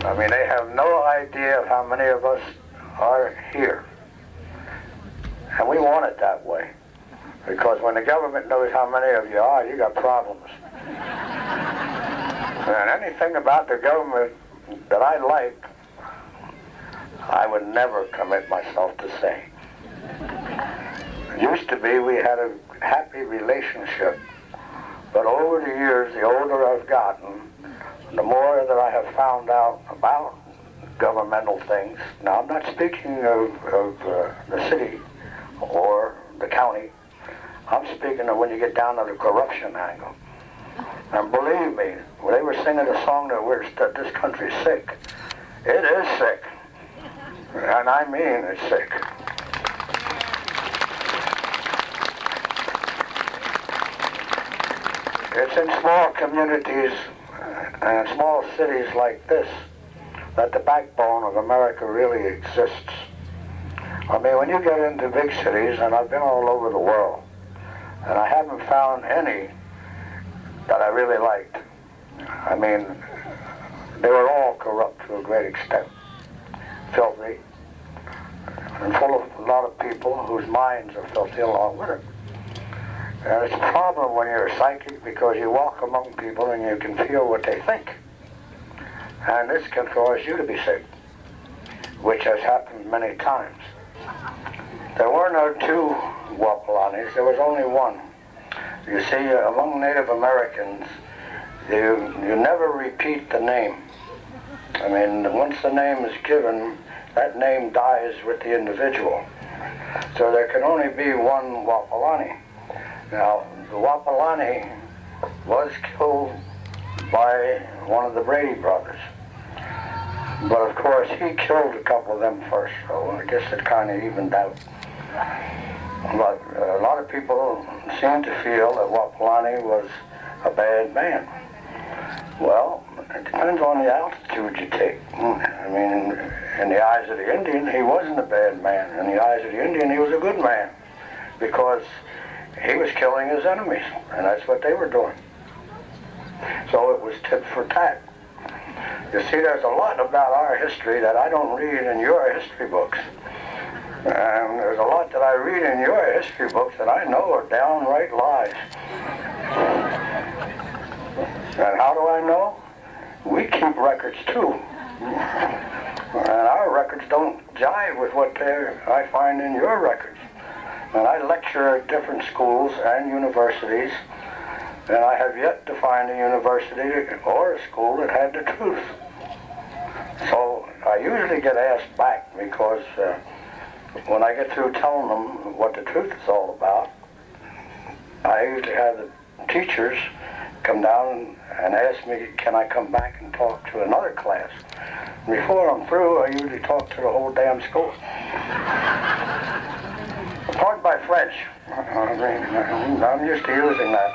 I mean, they have no idea of how many of us are here. And we want it that way. Because when the government knows how many of you are, you got problems. And anything about the government that I like, I would never commit myself to say. It used to be we had a happy relationship. But over the years, the older I've gotten, the more that I have found out about governmental things. Now, I'm not speaking of the city or the county. I'm speaking of when you get down to the corruption angle. And believe me, when they were singing a song that this country's sick, it is sick. And I mean it's sick. It's in small communities and small cities like this that the backbone of America really exists. I mean, when you get into big cities, and I've been all over the world, and I haven't found any that I really liked. I mean, they were all corrupt to a great extent, filthy, and full of a lot of people whose minds are filthy along with it. And it's a problem when you're a psychic because you walk among people and you can feel what they think. And this can cause you to be sick, which has happened many times. There were no two Wapalanis, there was only one. You see, among Native Americans, you never repeat the name. I mean, once the name is given, that name dies with the individual. So there can only be one Wapalani. Now, the Wapalani was killed by one of the Brady brothers. But of course, he killed a couple of them first, so I guess it kind of evened out. But a lot of people seem to feel that Wapalani was a bad man. Well, it depends on the altitude you take. I mean, in the eyes of the Indian, he wasn't a bad man. In the eyes of the Indian, he was a good man. Because he was killing his enemies, and that's what they were doing. So it was tit for tat. You see, there's a lot about our history that I don't read in your history books. And there's a lot that I read in your history books that I know are downright lies. And how do I know? We keep records too. And our records don't jive with what I find in your records. And I lecture at different schools and universities, and I have yet to find a university or a school that had the truth. So I usually get asked back because when I get through telling them what the truth is all about, I usually have the teachers come down and ask me, can I come back and talk to another class? Before I'm through, I usually talk to the whole damn school. Pardon my French. I'm used to using that.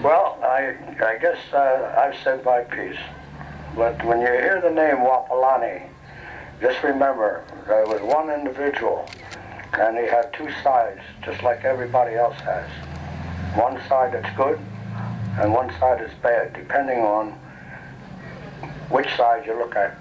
Well, I guess I've said my piece. But when you hear the name Wapalani, just remember there was one individual, and he had two sides, just like everybody else has. One side that's good, and one side that's bad, depending on which side you look at.